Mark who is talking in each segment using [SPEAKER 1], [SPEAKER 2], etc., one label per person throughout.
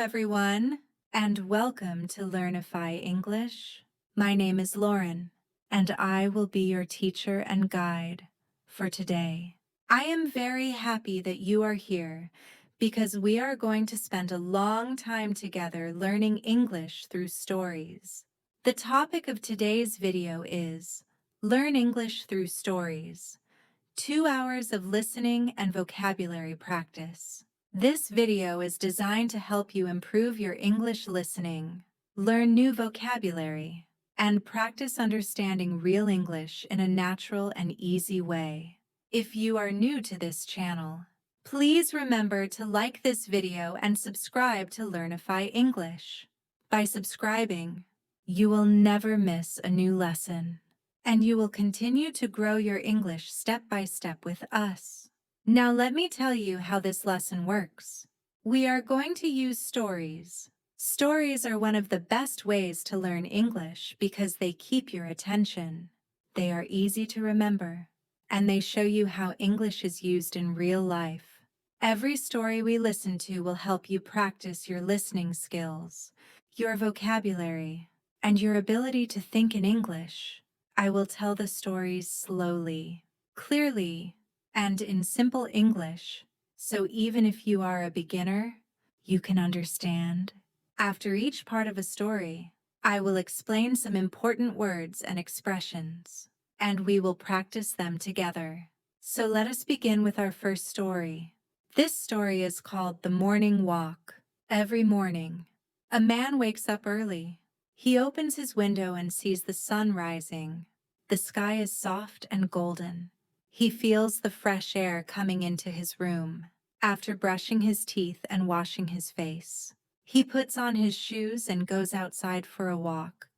[SPEAKER 1] everyone, and welcome to Learnify English. My name is Lauren, and I will be your teacher and guide for today. I am very happy that you are here because we are going to spend a long time together learning English through stories. The topic of today's video is Learn English Through Stories, 2 hours of listening and vocabulary practice. This video is designed to help you improve your English listening, learn new vocabulary, and practice understanding real English in a natural and easy way. If you are new to this channel, please remember to like this video and subscribe to Learnify English. By subscribing, you will never miss a new lesson, and you will continue to grow your English step by step with us. Now let me tell you how this lesson works. We are going to use stories. Stories are one of the best ways to learn English because they keep your attention. They are easy to remember, and they show you how English is used in real life. Every story we listen to will help you practice your listening skills, your vocabulary, and your ability to think in English. I will tell the stories slowly, clearly, and in simple English, so even if you are a beginner, you can understand. After each part of a story, I will explain some important words and expressions, and we will practice them together. So let us begin with our first story. This story is called The Morning Walk. Every morning, a man wakes up early. He opens his window and sees the sun rising. The sky is soft and golden. He feels the fresh air coming into his room. After brushing his teeth and washing his face, he puts on his shoes and goes outside for a walk.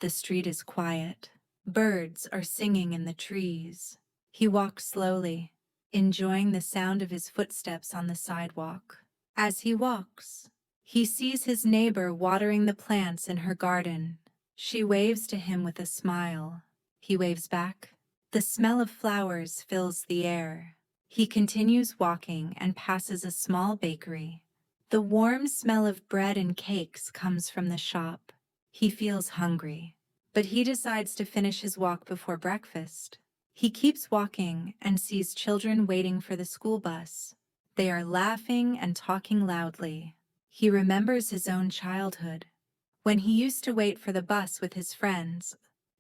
[SPEAKER 1] The street is quiet. Birds are singing in the trees. He walks slowly, enjoying the sound of his footsteps on the sidewalk. As he walks, he sees his neighbor watering the plants in her garden. She waves to him with a smile. He waves back. The smell of flowers fills the air. He continues walking and passes a small bakery. The warm smell of bread and cakes comes from the shop. He feels hungry, but he decides to finish his walk before breakfast. He keeps walking and sees children waiting for the school bus. They are laughing and talking loudly. He remembers his own childhood, when he used to wait for the bus with his friends.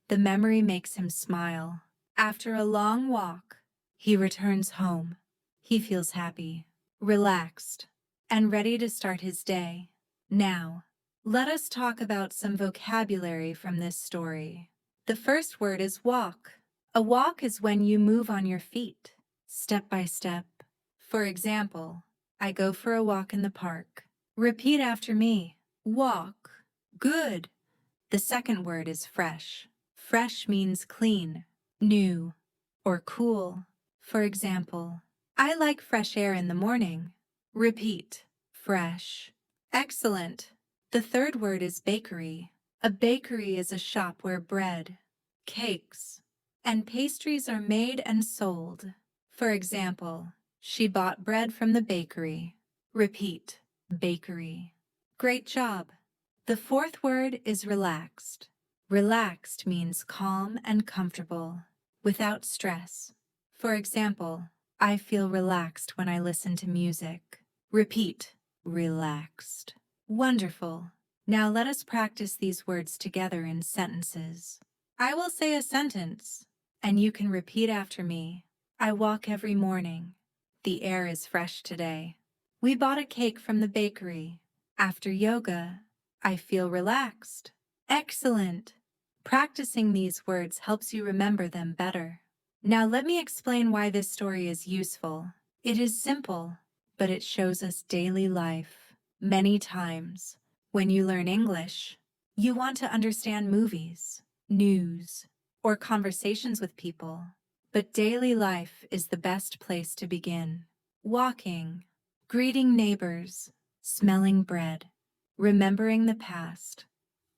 [SPEAKER 1] The memory makes him smile. After a long walk, he returns home. He feels happy, relaxed, and ready to start his day. Now, let us talk about some vocabulary from this story. The first word is walk. A walk is when you move on your feet, step by step. For example, I go for a walk in the park. Repeat after me. Walk. Good. The second word is fresh. Fresh means clean, new, or cool. For example, I like fresh air in the morning. Repeat. Fresh. Excellent. The third word is bakery. A bakery is a shop where bread, cakes, and pastries are made and sold. For example, she bought bread from the bakery. Repeat. Bakery. Great job. The fourth word is relaxed. Relaxed means calm and comfortable, without stress. For example, I feel relaxed when I listen to music. Repeat. Relaxed. Wonderful. Now let us practice these words together in sentences. I will say a sentence, and you can repeat after me. I walk every morning. The air is fresh today. We bought a cake from the bakery. After yoga, I feel relaxed. Excellent. Practicing these words helps you remember them better. Now let me explain why this story is useful. It is simple, but it shows us daily life. Many times, when you learn English, you want to understand movies, news, or conversations with people. But daily life is the best place to begin. Walking, greeting neighbors, smelling bread, remembering the past.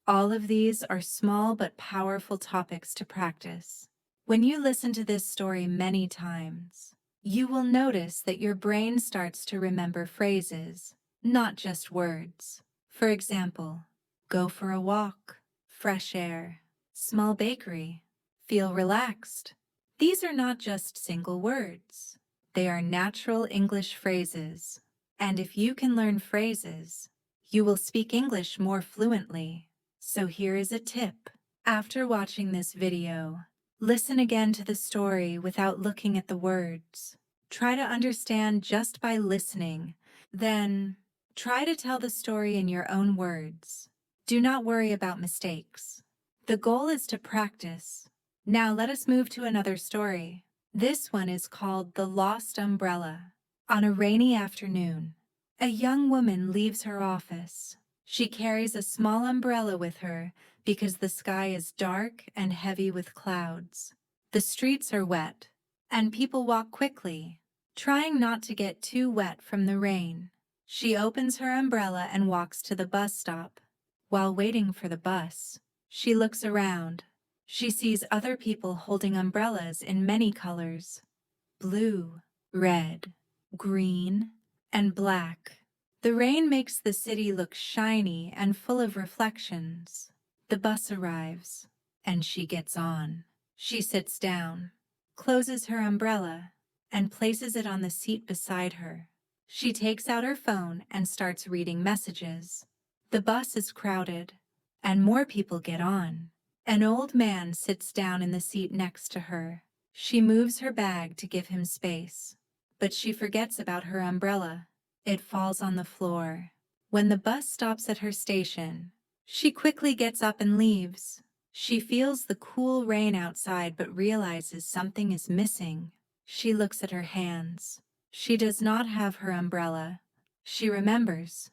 [SPEAKER 1] All of these are small but powerful topics to practice. When you listen to this story many times, you will notice that your brain starts to remember phrases, not just words. For example, go for a walk, fresh air, small bakery, feel relaxed. These are not just single words. They are natural English phrases. And if you can learn phrases, you will speak English more fluently. So here is a tip. After watching this video, listen again to the story without looking at the words. Try to understand just by listening. Then, try to tell the story in your own words. Do not worry about mistakes. The goal is to practice. Now let us move to another story. This one is called The Lost Umbrella. On a rainy afternoon, a young woman leaves her office. She carries a small umbrella with her because the sky is dark and heavy with clouds. The streets are wet, and people walk quickly, trying not to get too wet from the rain. She opens her umbrella and walks to the bus stop. While waiting for the bus, she looks around. She sees other people holding umbrellas in many colors: blue, red, green, and black. The rain makes the city look shiny and full of reflections. The bus arrives, and she gets on. She sits down, closes her umbrella, and places it on the seat beside her. She takes out her phone and starts reading messages. The bus is crowded, and more people get on. An old man sits down in the seat next to her. She moves her bag to give him space, but she forgets about her umbrella. It falls on the floor. When the bus stops at her station, she quickly gets up and leaves. She feels the cool rain outside but realizes something is missing. She looks at her hands. She does not have her umbrella. She remembers.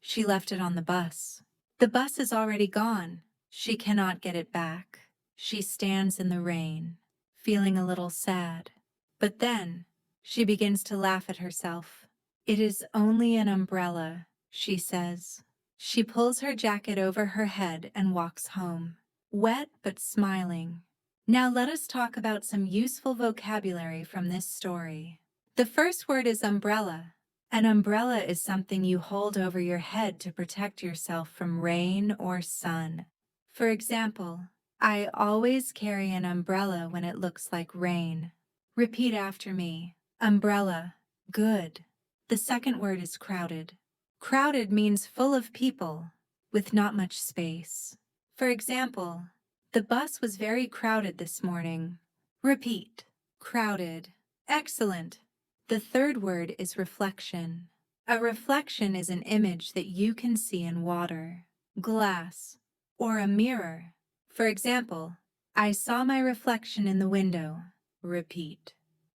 [SPEAKER 1] She left it on the bus. The bus is already gone. She cannot get it back. She stands in the rain, feeling a little sad. But then, she begins to laugh at herself. "It is only an umbrella," she says. She pulls her jacket over her head and walks home, wet but smiling. Now let us talk about some useful vocabulary from this story. The first word is umbrella. An umbrella is something you hold over your head to protect yourself from rain or sun. For example, I always carry an umbrella when it looks like rain. Repeat after me. Umbrella. Good. The second word is crowded. Crowded means full of people, with not much space. For example, the bus was very crowded this morning. Repeat. Crowded. Excellent. The third word is reflection. A reflection is an image that you can see in water, glass, or a mirror. For example, I saw my reflection in the window. Repeat.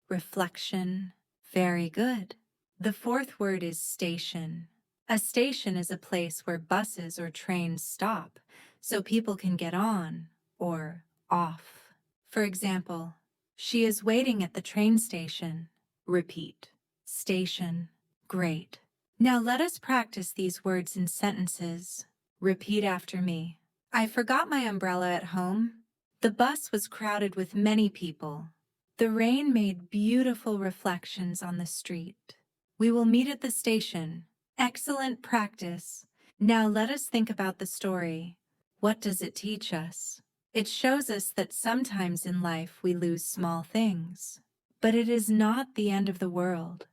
[SPEAKER 1] Reflection. Very good. The fourth word is station. A station is a place where buses or trains stop, so people can get on or off. For example, she is waiting at the train station. Repeat. Station. Great. Now let us practice these words in sentences. Repeat after me. I forgot my umbrella at home. The bus was crowded with many people. The rain made beautiful reflections on the street. We will meet at the station. Excellent practice. Now let us think about the story. What does it teach us? It shows us that sometimes in life we lose small things. But it is not the end of the world.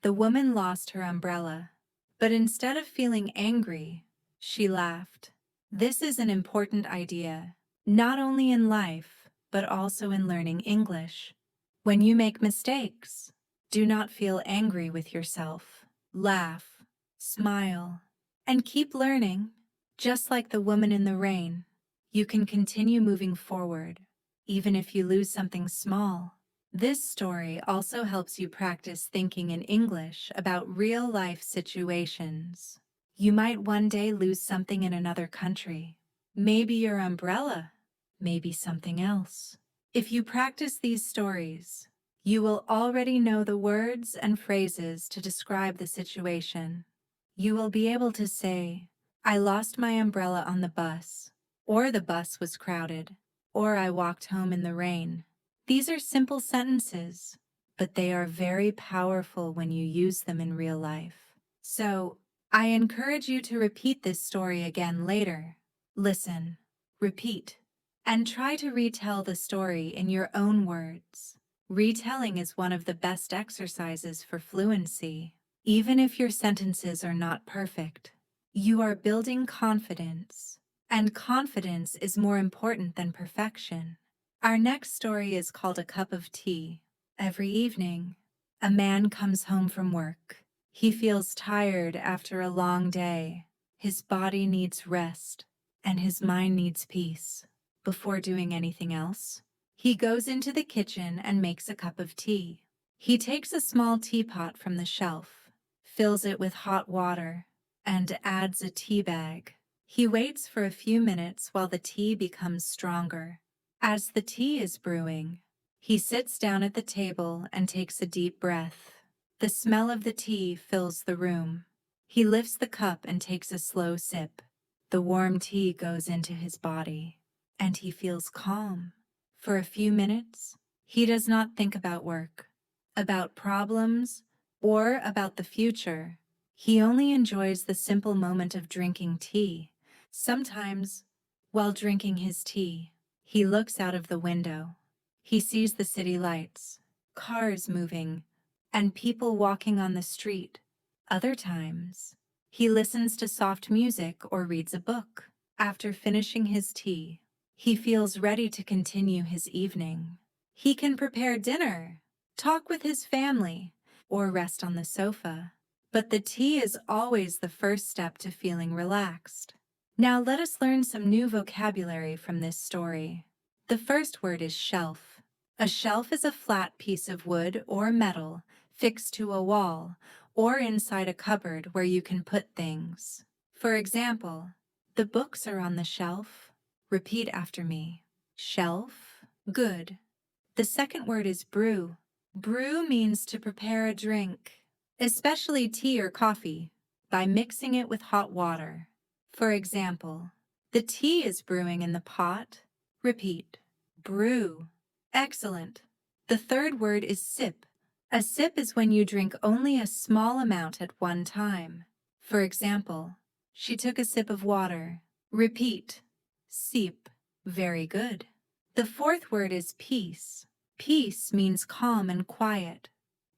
[SPEAKER 1] The woman lost her umbrella, but instead of feeling angry, she laughed. This is an important idea, not only in life, but also in learning English. When you make mistakes, do not feel angry with yourself. Laugh, smile, and keep learning. Just like the woman in the rain, you can continue moving forward, even if you lose something small. This story also helps you practice thinking in English about real-life situations. You might one day lose something in another country. Maybe your umbrella, maybe something else. If you practice these stories, you will already know the words and phrases to describe the situation. You will be able to say, I lost my umbrella on the bus, or the bus was crowded, or I walked home in the rain. These are simple sentences, but they are very powerful when you use them in real life. So, I encourage you to repeat this story again later. Listen, repeat, and try to retell the story in your own words. Retelling is one of the best exercises for fluency. Even if your sentences are not perfect, you are building confidence, and confidence is more important than perfection. Our next story is called A Cup of Tea. Every evening, a man comes home from work. He feels tired after a long day. His body needs rest, and his mind needs peace. Before doing anything else, he goes into the kitchen and makes a cup of tea. He takes a small teapot from the shelf, fills it with hot water, and adds a tea bag. He waits for a few minutes while the tea becomes stronger. As the tea is brewing, he sits down at the table and takes a deep breath. The smell of the tea fills the room. He lifts the cup and takes a slow sip. The warm tea goes into his body, and he feels calm. For a few minutes, he does not think about work, about problems, or about the future. He only enjoys the simple moment of drinking tea. Sometimes, while drinking his tea, he looks out of the window. He sees the city lights, cars moving, and people walking on the street. Other times, he listens to soft music or reads a book. After finishing his tea, he feels ready to continue his evening. He can prepare dinner, talk with his family, or rest on the sofa. But the tea is always the first step to feeling relaxed. Now let us learn some new vocabulary from this story. The first word is shelf. A shelf is a flat piece of wood or metal fixed to a wall or inside a cupboard where you can put things. For example, the books are on the shelf. Repeat after me. Shelf. Good. The second word is brew. Brew means to prepare a drink, especially tea or coffee, by mixing it with hot water. For example, the tea is brewing in the pot. Repeat. Brew. Excellent. The third word is sip. A sip is when you drink only a small amount at one time. For example, she took a sip of water. Repeat. Sip. Very good. The fourth word is peace. Peace means calm and quiet,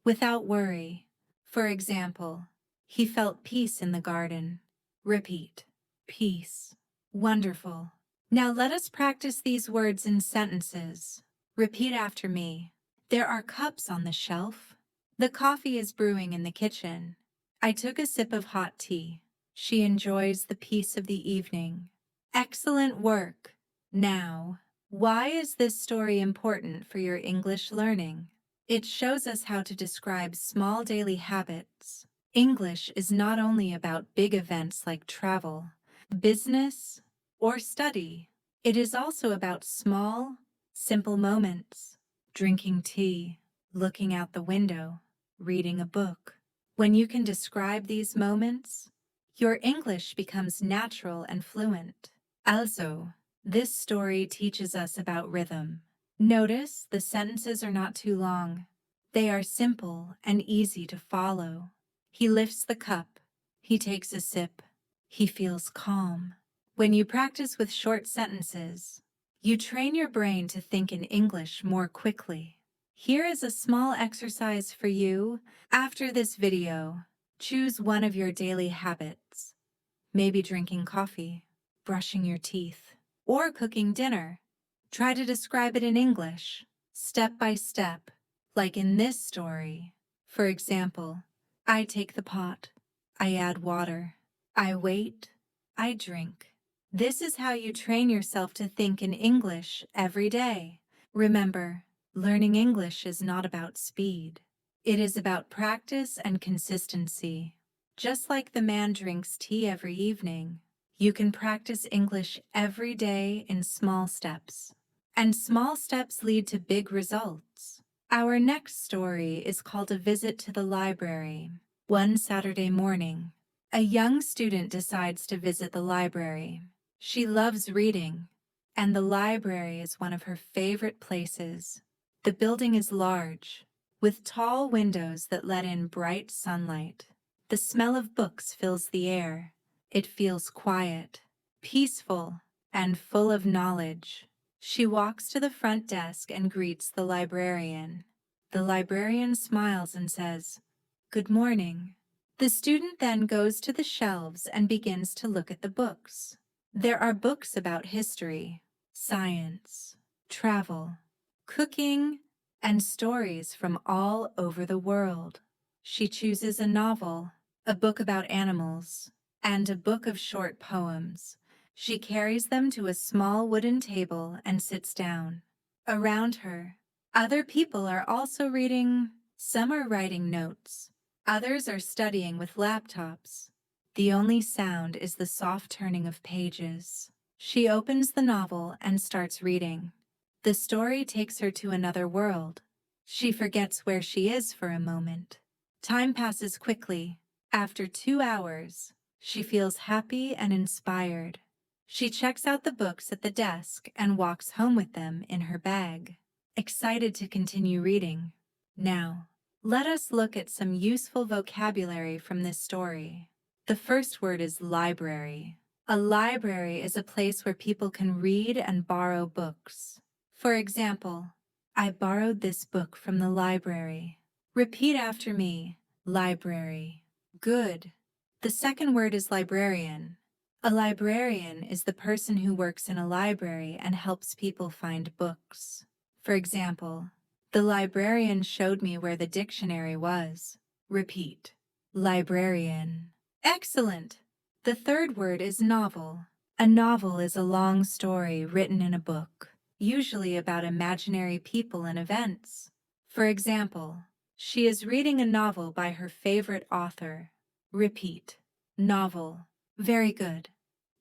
[SPEAKER 1] without worry. For example, he felt peace in the garden. Repeat. Peace. Wonderful. Now let us practice these words in sentences. Repeat after me. There are cups on the shelf. The coffee is brewing in the kitchen. I took a sip of hot tea. She enjoys the peace of the evening. Excellent work. Now, why is this story important for your English learning? It shows us how to describe small daily habits. English is not only about big events like travel, business, or study. It is also about small, simple moments. Drinking tea, looking out the window, reading a book. When you can describe these moments, your English becomes natural and fluent. Also, this story teaches us about rhythm. Notice the sentences are not too long. They are simple and easy to follow. He lifts the cup. He takes a sip. He feels calm. When you practice with short sentences, you train your brain to think in English more quickly. Here is a small exercise for you. After this video, choose one of your daily habits. Maybe drinking coffee, brushing your teeth, or cooking dinner. Try to describe it in English, step by step, like in this story. For example, I take the pot. I add water. I wait. I drink. This is how you train yourself to think in English every day. Remember, learning English is not about speed. It is about practice and consistency. Just like the man drinks tea every evening, you can practice English every day in small steps. And small steps lead to big results. Our next story is called A Visit to the Library. One Saturday morning, a young student decides to visit the library. She loves reading, and the library is one of her favorite places. The building is large, with tall windows that let in bright sunlight. The smell of books fills the air. It feels quiet, peaceful, and full of knowledge. She walks to the front desk and greets the librarian. The librarian smiles and says, "Good morning." The student then goes to the shelves and begins to look at the books. There are books about history, science, travel, cooking, and stories from all over the world. She chooses a novel, a book about animals, and a book of short poems. She carries them to a small wooden table and sits down. Around her, other people are also reading. Some are writing notes. Others are studying with laptops. The only sound is the soft turning of pages. She opens the novel and starts reading. The story takes her to another world. She forgets where she is for a moment. Time passes quickly. After 2 hours, she feels happy and inspired. She checks out the books at the desk and walks home with them in her bag, excited to continue reading. Now, let us look at some useful vocabulary from this story. The first word is library. A library is a place where people can read and borrow books. For example, I borrowed this book from the library. Repeat after me, library. Good. The second word is librarian. A librarian is the person who works in a library and helps people find books. For example, the librarian showed me where the dictionary was. Repeat. Librarian. Excellent! The third word is novel. A novel is a long story written in a book, usually about imaginary people and events. For example, she is reading a novel by her favorite author. Repeat. Novel. Very good.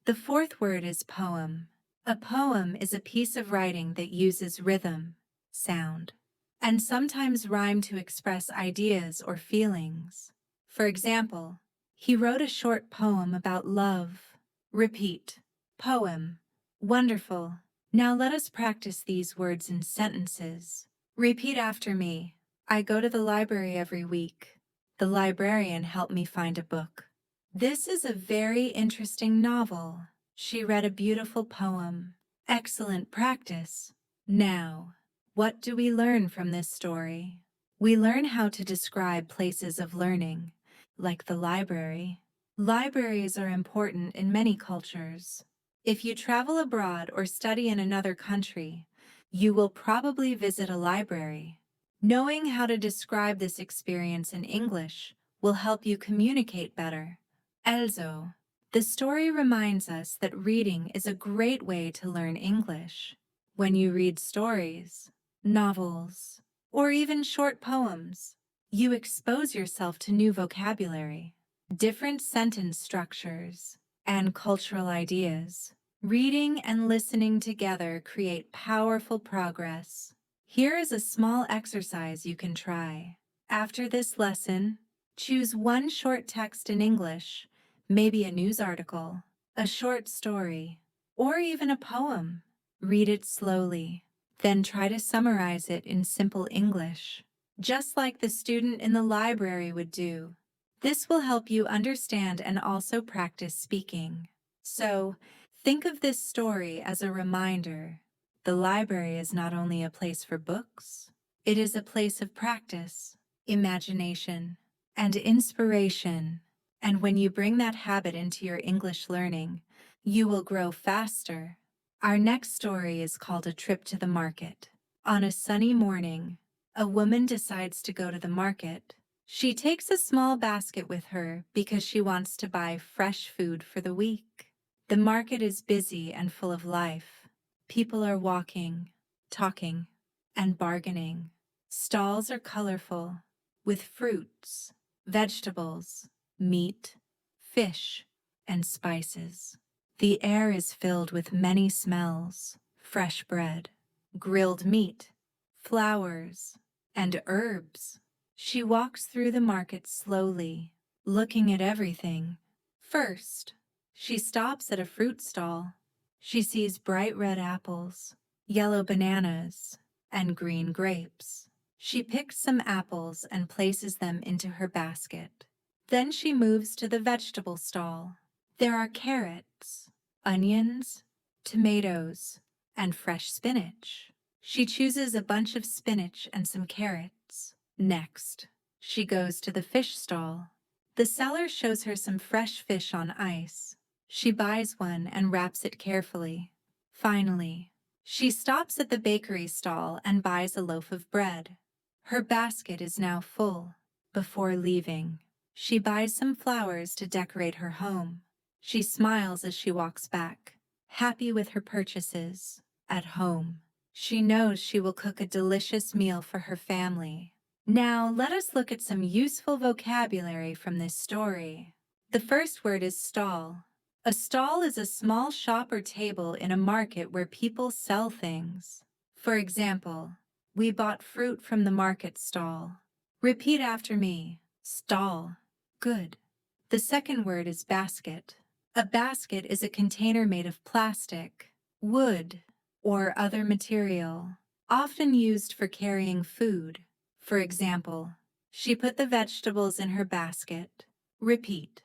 [SPEAKER 1] The fourth word is poem. A poem is a piece of writing that uses rhythm, sound, and sometimes rhyme to express ideas or feelings. For example, he wrote a short poem about love. Repeat. Poem. Wonderful. Now let us practice these words in sentences. Repeat after me. I go to the library every week. The librarian helped me find a book. This is a very interesting novel. She read a beautiful poem. Excellent practice. Now, what do we learn from this story? We learn how to describe places of learning, like the library. Libraries are important in many cultures. If you travel abroad or study in another country, you will probably visit a library. Knowing how to describe this experience in English will help you communicate better. Also, the story reminds us that reading is a great way to learn English. When you read stories, novels, or even short poems, you expose yourself to new vocabulary, different sentence structures, and cultural ideas. Reading and listening together create powerful progress. Here is a small exercise you can try. After this lesson, choose one short text in English, maybe a news article, a short story, or even a poem. Read it slowly, then try to summarize it in simple English, just like the student in the library would do. This will help you understand and also practice speaking. So, think of this story as a reminder. The library is not only a place for books, it is a place of practice, imagination, and inspiration. And when you bring that habit into your English learning, you will grow faster. Our next story is called A Trip to the Market. On a sunny morning, a woman decides to go to the market. She takes a small basket with her because she wants to buy fresh food for the week. The market is busy and full of life. People are walking, talking, and bargaining. Stalls are colorful, with fruits, vegetables, meat, fish, and spices. The air is filled with many smells: fresh bread, grilled meat, flowers, and herbs. She walks through the market slowly, looking at everything. First, she stops at a fruit stall. She sees bright red apples, yellow bananas, and green grapes. She picks some apples and places them into her basket. Then she moves to the vegetable stall. There are carrots, onions, tomatoes, and fresh spinach. She chooses a bunch of spinach and some carrots. Next, she goes to the fish stall. The seller shows her some fresh fish on ice. She buys one and wraps it carefully. Finally, she stops at the bakery stall and buys a loaf of bread. Her basket is now full. Before leaving, she buys some flowers to decorate her home. She smiles as she walks back, happy with her purchases. At home, she knows she will cook a delicious meal for her family. Now, let us look at some useful vocabulary from this story. The first word is stall. A stall is a small shop or table in a market where people sell things. For example, we bought fruit from the market stall. Repeat after me. Stall. Good. The second word is basket. A basket is a container made of plastic, wood, or other material, often used for carrying food. For example, she put the vegetables in her basket. Repeat.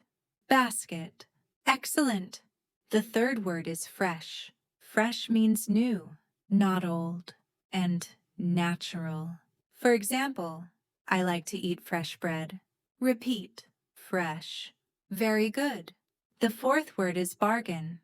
[SPEAKER 1] Basket. Excellent. The third word is fresh. Fresh means new, not old, and natural. For example, I like to eat fresh bread. Repeat. Fresh. Very good. The fourth word is bargain.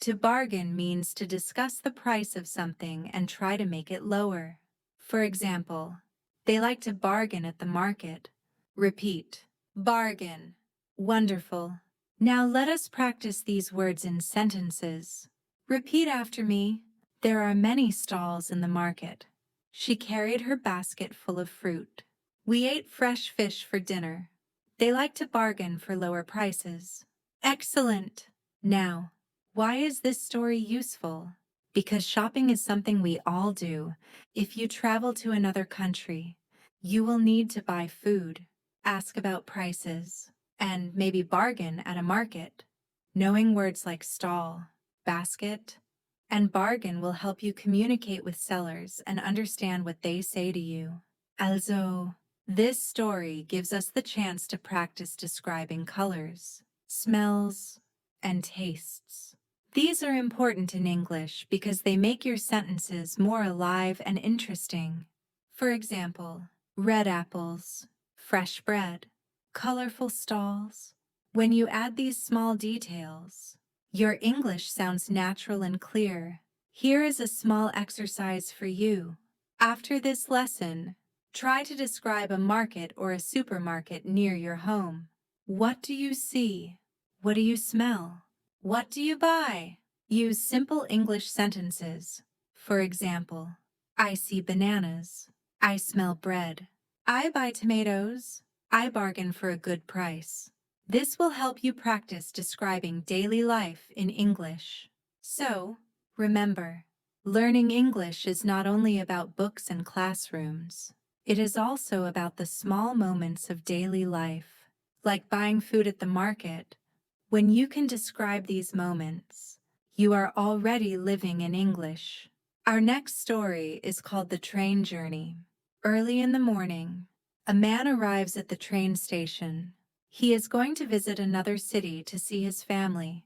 [SPEAKER 1] To bargain means to discuss the price of something and try to make it lower. For example, they like to bargain at the market. Repeat. Bargain. Wonderful. Now let us practice these words in sentences. Repeat after me. There are many stalls in the market. She carried her basket full of fruit. We ate fresh fish for dinner. They like to bargain for lower prices. Excellent. Now, why is this story useful? Because shopping is something we all do. If you travel to another country, you will need to buy food, ask about prices, and maybe bargain at a market. Knowing words like stall, basket, and bargain will help you communicate with sellers and understand what they say to you. Also, this story gives us the chance to practice describing colors, smells, and tastes. These are important in English because they make your sentences more alive and interesting. For example, red apples, fresh bread, colorful stalls. When you add these small details, your English sounds natural and clear. Here is a small exercise for you. After this lesson, try to describe a market or a supermarket near your home. What do you see? What do you smell? What do you buy? Use simple English sentences. For example, I see bananas. I smell bread. I buy tomatoes. I bargain for a good price. This will help you practice describing daily life in English. So, remember, learning English is not only about books and classrooms. It is also about the small moments of daily life, like buying food at the market. When you can describe these moments, you are already living in English. Our next story is called The Train Journey. Early in the morning, a man arrives at the train station. He is going to visit another city to see his family.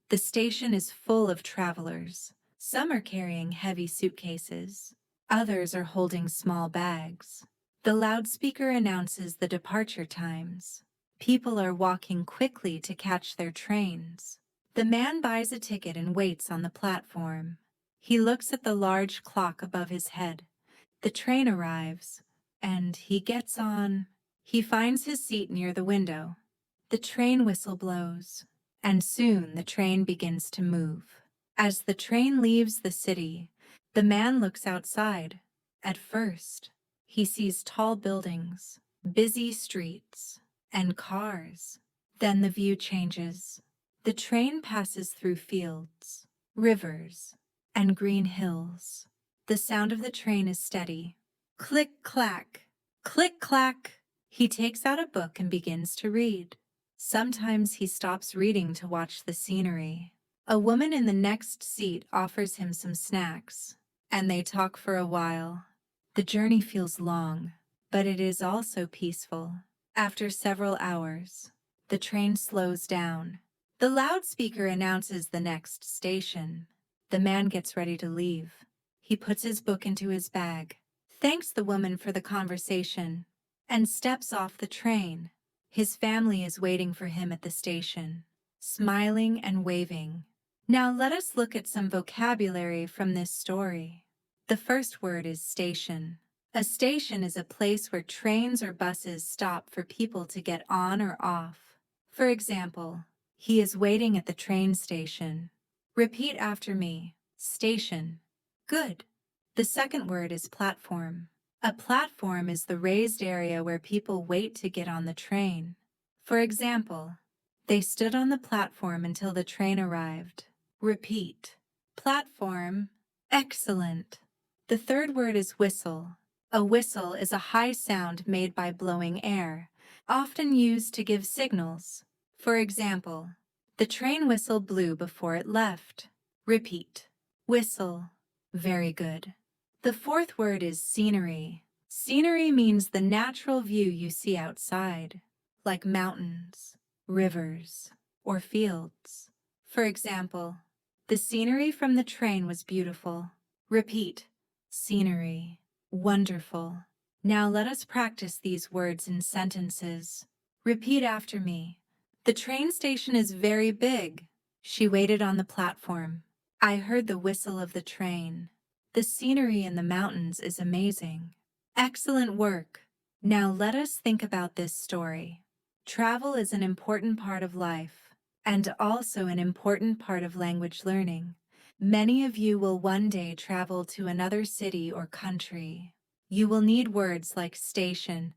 [SPEAKER 1] The station is full of travelers. Some are carrying heavy suitcases. Others are holding small bags. The loudspeaker announces the departure times. People are walking quickly to catch their trains. The man buys a ticket and waits on the platform. He looks at the large clock above his head. The train arrives, and he gets on. He finds his seat near the window. The train whistle blows, and soon the train begins to move. As the train leaves the city, the man looks outside. At first, he sees tall buildings, busy streets, and cars. Then the view changes. The train passes through fields, rivers, and green hills. The sound of the train is steady. Click, clack, click, clack. He takes out a book and begins to read. Sometimes he stops reading to watch the scenery. A woman in the next seat offers him some snacks, and they talk for a while. The journey feels long, but it is also peaceful. After several hours, The train slows down. The loudspeaker announces the next station. The man gets ready to leave. He puts his book into his bag, thanks the woman for the conversation, and steps off the train. His family is waiting for him at the station, smiling and waving. Now let us look at some vocabulary from this story. The first word is station. A station is a place where trains or buses stop for people to get on or off. For example, he is waiting at the train station. Repeat after me. Station. Good. The second word is platform. A platform is the raised area where people wait to get on the train. For example, they stood on the platform until the train arrived. Repeat. Platform. Excellent. The third word is whistle. A whistle is a high sound made by blowing air, often used to give signals. For example, the train whistle blew before it left. Repeat. Whistle. Very good. The fourth word is scenery. Scenery means the natural view you see outside, like mountains, rivers, or fields. For example, the scenery from the train was beautiful. Repeat. Scenery. Wonderful. Now let us practice these words in sentences. Repeat after me. The train station is very big. She waited on the platform. I heard the whistle of the train. The scenery in the mountains is amazing. Excellent work. Now let us think about this story. Travel is an important part of life, and also an important part of language learning. Many of you will one day travel to another city or country. You will need words like station,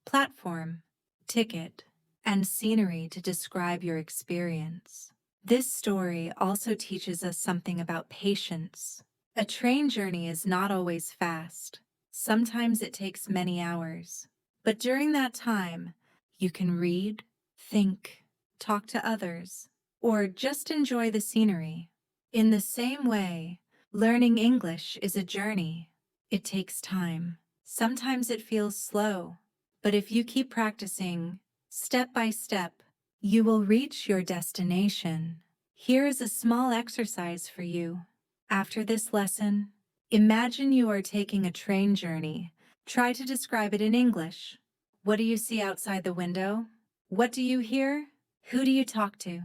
[SPEAKER 1] platform, ticket, and scenery to describe your experience. This story also teaches us something about patience. A train journey is not always fast. Sometimes it takes many hours. But during that time, you can read, think, talk to others, or just enjoy the scenery. In the same way, learning English is a journey. It takes time. Sometimes it feels slow, but if you keep practicing, step by step, you will reach your destination. Here is a small exercise for you. After this lesson, imagine you are taking a train journey. Try to describe it in English. What do you see outside the window? What do you hear? Who do you talk to?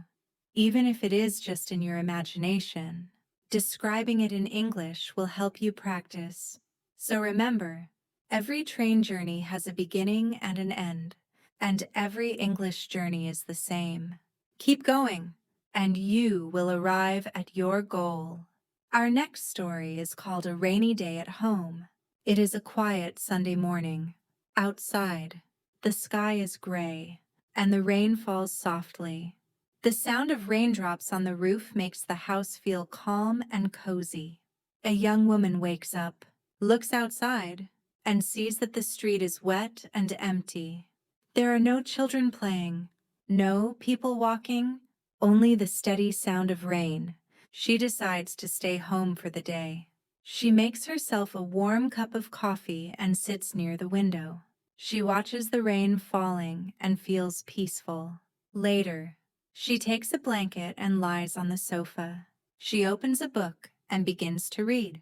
[SPEAKER 1] Even if it is just in your imagination, describing it in English will help you practice. So remember, every train journey has a beginning and an end, and every English journey is the same. Keep going, and you will arrive at your goal. Our next story is called A Rainy Day at Home. It is a quiet Sunday morning. Outside, the sky is gray, and the rain falls softly. The sound of raindrops on the roof makes the house feel calm and cozy. A young woman wakes up, looks outside, and sees that the street is wet and empty. There are no children playing, no people walking, only the steady sound of rain. She decides to stay home for the day. She makes herself a warm cup of coffee and sits near the window. She watches the rain falling and feels peaceful. Later, she takes a blanket and lies on the sofa. She opens a book and begins to read.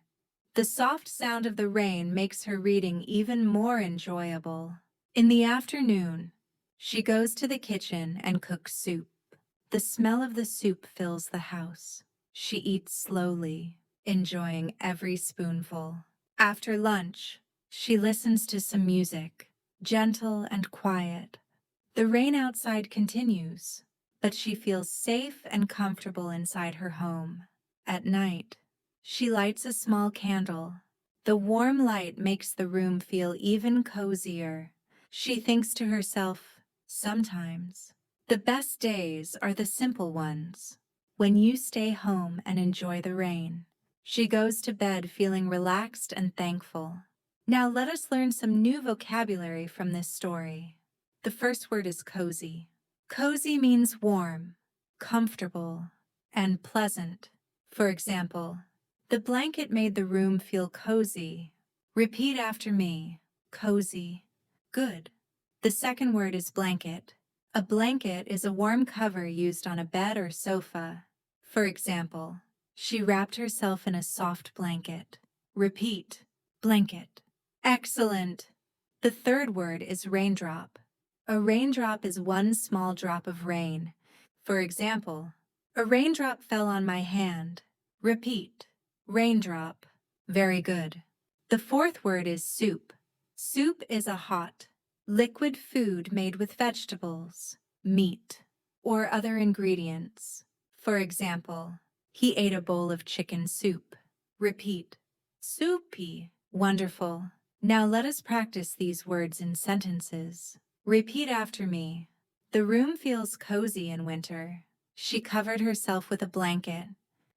[SPEAKER 1] The soft sound of the rain makes her reading even more enjoyable. In the afternoon, she goes to the kitchen and cooks soup. The smell of the soup fills the house. She eats slowly, enjoying every spoonful. After lunch, she listens to some music, gentle and quiet. The rain outside continues, but she feels safe and comfortable inside her home. At night, she lights a small candle. The warm light makes the room feel even cozier. She thinks to herself, sometimes, the best days are the simple ones, when you stay home and enjoy the rain. She goes to bed feeling relaxed and thankful. Now let us learn some new vocabulary from this story. The first word is cozy. Cozy means warm, comfortable, and pleasant. For example, the blanket made the room feel cozy. Repeat after me. Cozy. Good. The second word is blanket. A blanket is a warm cover used on a bed or sofa. For example, she wrapped herself in a soft blanket. Repeat, blanket. Excellent. The third word is raindrop. A raindrop is one small drop of rain. For example, a raindrop fell on my hand. Repeat, raindrop. Very good. The fourth word is soup. Soup is a hot, liquid food made with vegetables, meat, or other ingredients. For example, he ate a bowl of chicken soup. Repeat, soupy. Wonderful. Now let us practice these words in sentences. Repeat after me. The room feels cozy in winter. She covered herself with a blanket.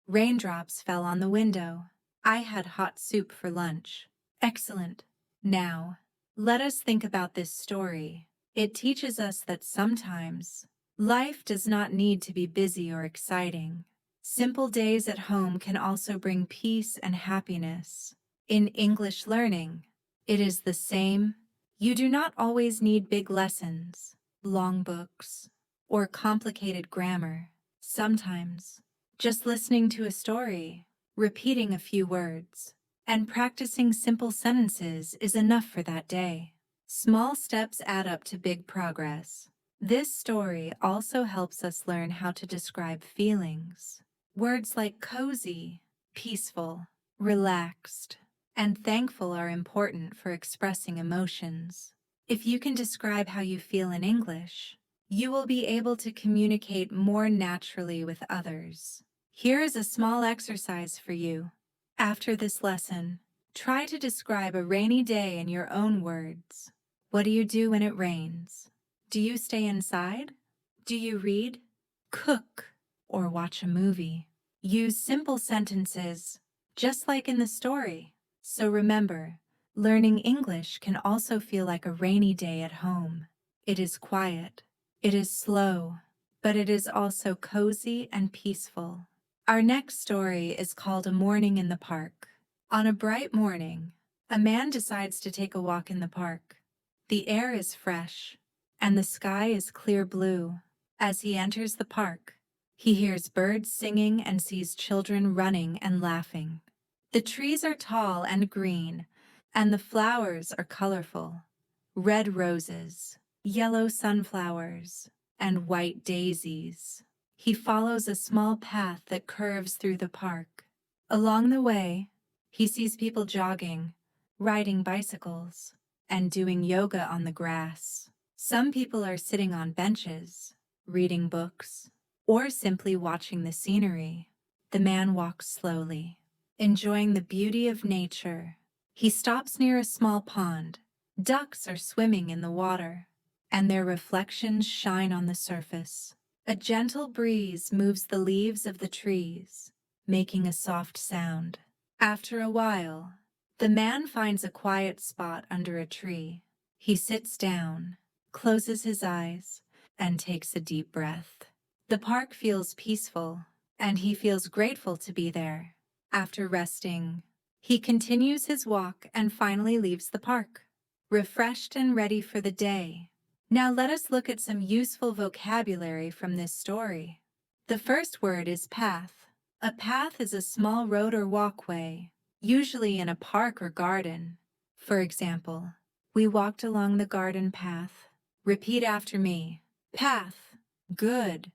[SPEAKER 1] Raindrops fell on the window. I had hot soup for lunch. Excellent. Now, let us think about this story. It teaches us that sometimes life does not need to be busy or exciting. Simple days at home can also bring peace and happiness. In English learning, it is the same. You do not always need big lessons, long books, or complicated grammar. Sometimes, just listening to a story, repeating a few words, and practicing simple sentences is enough for that day. Small steps add up to big progress. This story also helps us learn how to describe feelings. Words like cozy, peaceful, relaxed, and thankful are important for expressing emotions. If you can describe how you feel in English, you will be able to communicate more naturally with others. Here is a small exercise for you. After this lesson, try to describe a rainy day in your own words. What do you do when it rains? Do you stay inside? Do you read, cook, or watch a movie? Use simple sentences, just like in the story. So remember, learning English can also feel like a rainy day at home. It is quiet, it is slow, but it is also cozy and peaceful. Our next story is called A Morning in the Park. On a bright morning, a man decides to take a walk in the park. The air is fresh, and the sky is clear blue. As he enters the park, he hears birds singing and sees children running and laughing. The trees are tall and green, and the flowers are colorful. Red roses, yellow sunflowers, and white daisies. He follows a small path that curves through the park. Along the way, he sees people jogging, riding bicycles, and doing yoga on the grass. Some people are sitting on benches, reading books, or simply watching the scenery. The man walks slowly, enjoying the beauty of nature. He stops near a small pond. Ducks are swimming in the water, and their reflections shine on the surface. A gentle breeze moves the leaves of the trees, making a soft sound. After a while, the man finds a quiet spot under a tree. He sits down, closes his eyes, and takes a deep breath. The park feels peaceful, and he feels grateful to be there. After resting, he continues his walk and finally leaves the park, refreshed and ready for the day. Now let us look at some useful vocabulary from this story. The first word is path. A path is a small road or walkway, usually in a park or garden. For example, we walked along the garden path. Repeat after me. Path. Good.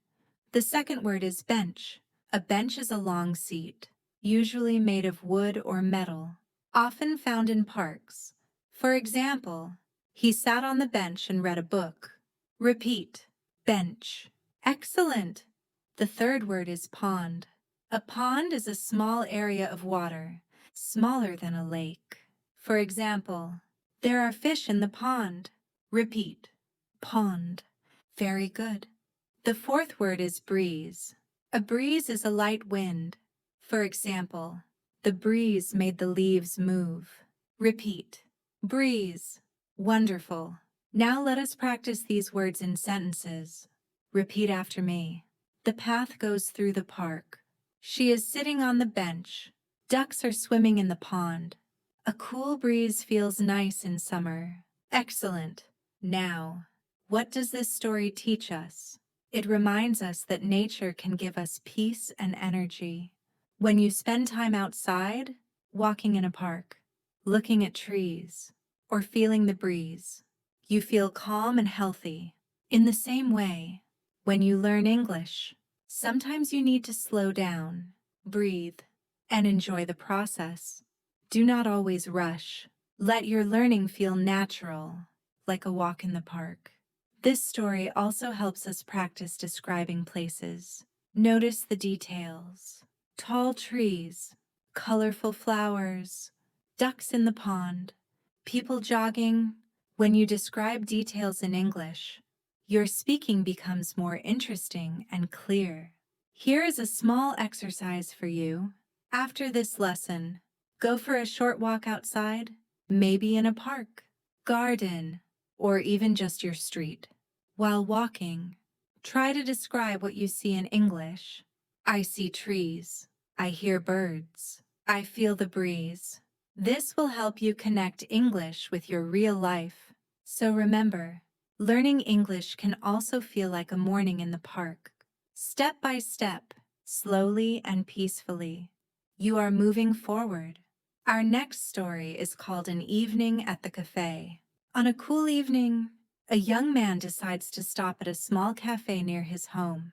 [SPEAKER 1] The second word is bench. A bench is a long seat, usually made of wood or metal, often found in parks. For example, he sat on the bench and read a book. Repeat. Bench. Excellent. The third word is pond. A pond is a small area of water, smaller than a lake. For example, there are fish in the pond. Repeat. Pond. Very good. The fourth word is breeze. A breeze is a light wind. For example, the breeze made the leaves move. Repeat. Breeze. Wonderful. Now let us practice these words in sentences. Repeat after me. The path goes through the park. She is sitting on the bench. Ducks are swimming in the pond. A cool breeze feels nice in summer. Excellent. Now, What does this story teach us? It reminds us that nature can give us peace and energy. When you spend time outside, walking in a park, looking at trees, or feeling the breeze, you feel calm and healthy. In the same way, when you learn English, sometimes you need to slow down, breathe, and enjoy the process. Do not always rush. Let your learning feel natural, like a walk in the park. This story also helps us practice describing places. Notice the details. Tall trees, colorful flowers, ducks in the pond, people jogging. When you describe details in English, your speaking becomes more interesting and clear. Here is a small exercise for you. After this lesson, go for a short walk outside, maybe in a park, garden, or even just your street. While walking, try to describe what you see in English. I see trees. I hear birds. I feel the breeze. This will help you connect English with your real life. So remember, learning English can also feel like a morning in the park. Step by step, slowly and peacefully, you are moving forward. Our next story is called An Evening at the Cafe. On a cool evening, a young man decides to stop at a small cafe near his home.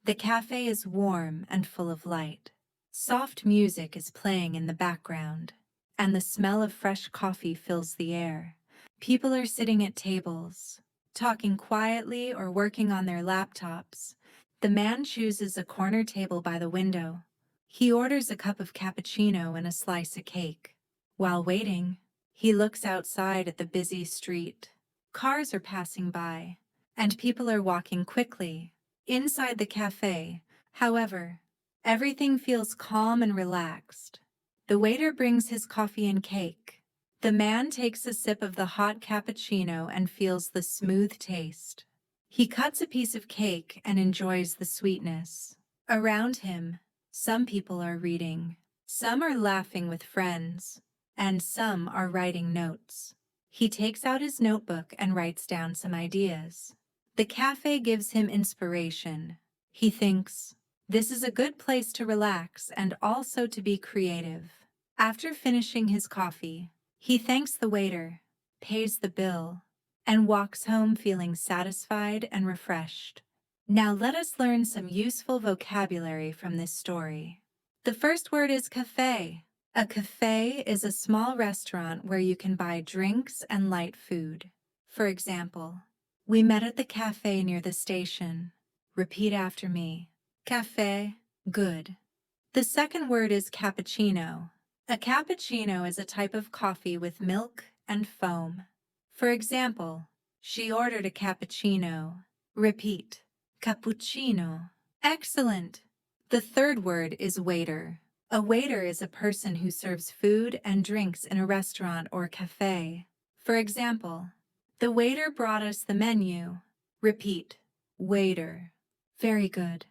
[SPEAKER 1] The cafe is warm and full of light. Soft music is playing in the background, and the smell of fresh coffee fills the air. People are sitting at tables, talking quietly or working on their laptops. The man chooses a corner table by the window. He orders a cup of cappuccino and a slice of cake. While waiting, he looks outside at the busy street. Cars are passing by, and people are walking quickly. Inside the cafe, however, everything feels calm and relaxed. The waiter brings his coffee and cake. The man takes a sip of the hot cappuccino and feels the smooth taste. He cuts a piece of cake and enjoys the sweetness. Around him, some people are reading. Some are laughing with friends, and some are writing notes. He takes out his notebook and writes down some ideas. The cafe gives him inspiration. He thinks, this is a good place to relax and also to be creative. After finishing his coffee, he thanks the waiter, pays the bill, and walks home feeling satisfied and refreshed. Now let us learn some useful vocabulary from this story. The first word is cafe. A cafe is a small restaurant where you can buy drinks and light food. For example, we met at the cafe near the station. Repeat after me. Cafe, good. The second word is cappuccino. A cappuccino is a type of coffee with milk and foam. For example, she ordered a cappuccino. Repeat. Cappuccino. Excellent. The third word is waiter. A waiter is a person who serves food and drinks in a restaurant or cafe. For example, the waiter brought us the menu. Repeat. Waiter. Very good.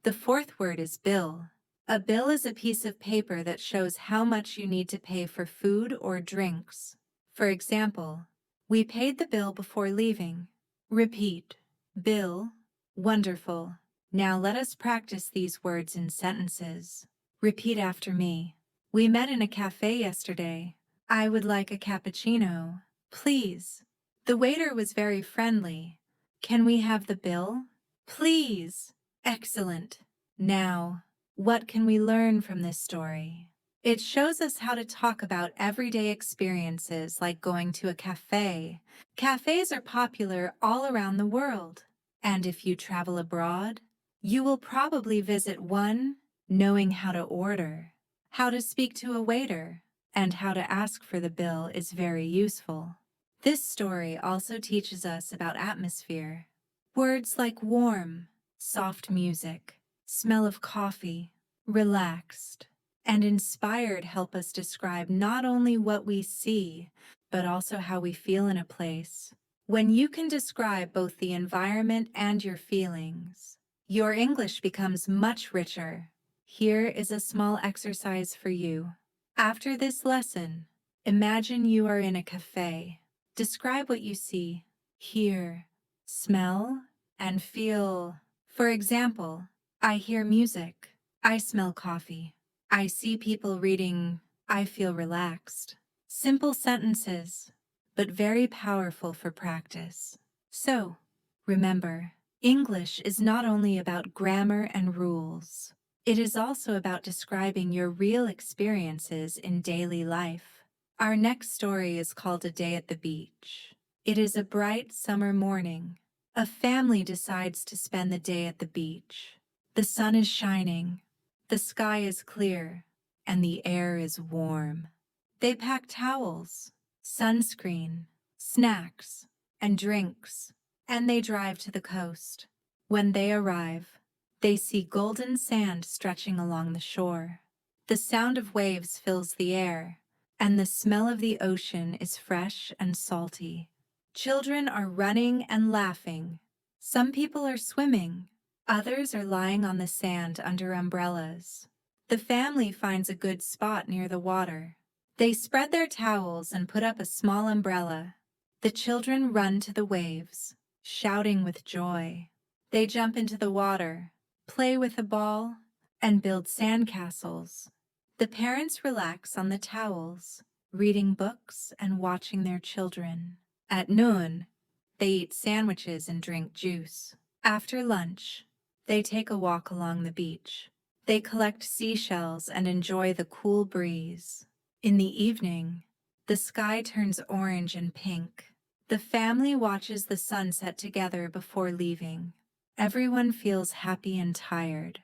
[SPEAKER 1] The fourth word is bill. A bill is a piece of paper that shows how much you need to pay for food or drinks. For example, we paid the bill before leaving. Repeat. Bill. Wonderful. Now let us practice these words in sentences. Repeat after me. We met in a cafe yesterday. I would like a cappuccino, please. The waiter was very friendly. Can we have the bill? Please. Excellent. Now, what can we learn from this story? It shows us how to talk about everyday experiences like going to a cafe. Cafes are popular all around the world. And if you travel abroad, you will probably visit one. Knowing how to order, how to speak to a waiter, and how to ask for the bill is very useful. This story also teaches us about atmosphere. Words like warm, soft music, smell of coffee, relaxed, and inspired help us describe not only what we see, but also how we feel in a place. When you can describe both the environment and your feelings, your English becomes much richer. Here is a small exercise for you. After this lesson, imagine you are in a cafe. Describe what you see, hear, smell, and feel. For example, I hear music. I smell coffee. I see people reading. I feel relaxed. Simple sentences, but very powerful for practice. So, remember, English is not only about grammar and rules. It is also about describing your real experiences in daily life. Our next story is called A Day at the Beach. It is a bright summer morning. A family decides to spend the day at the beach. The sun is shining, the sky is clear, and the air is warm. They pack towels, sunscreen, snacks, and drinks, and they drive to the coast. When they arrive, they see golden sand stretching along the shore. The sound of waves fills the air, and the smell of the ocean is fresh and salty. Children are running and laughing. Some people are swimming. Others are lying on the sand under umbrellas. The family finds a good spot near the water. They spread their towels and put up a small umbrella. The children run to the waves, shouting with joy. They jump into the water, play with a ball, and build sandcastles. The parents relax on the towels, reading books and watching their children. At noon, they eat sandwiches and drink juice. After lunch, they take a walk along the beach. They collect seashells and enjoy the cool breeze. In the evening, the sky turns orange and pink. The family watches the sunset together before leaving. Everyone feels happy and tired,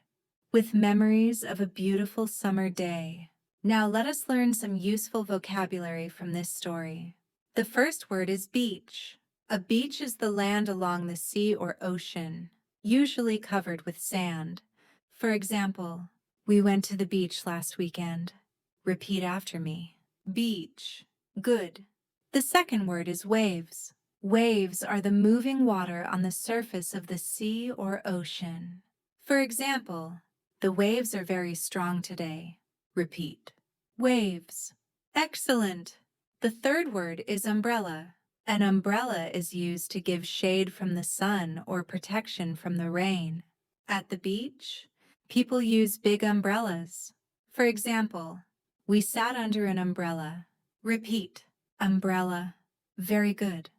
[SPEAKER 1] with memories of a beautiful summer day. Now let us learn some useful vocabulary from this story. The first word is beach. A beach is the land along the sea or ocean, usually covered with sand. For example, we went to the beach last weekend. Repeat after me. Beach. Good. The second word is waves. Waves are the moving water on the surface of the sea or ocean. For example, the waves are very strong today. Repeat. Waves. Excellent. The third word is umbrella. An umbrella is used to give shade from the sun or protection from the rain. At the beach, people use big umbrellas. For example, we sat under an umbrella. Repeat. Umbrella. Very good.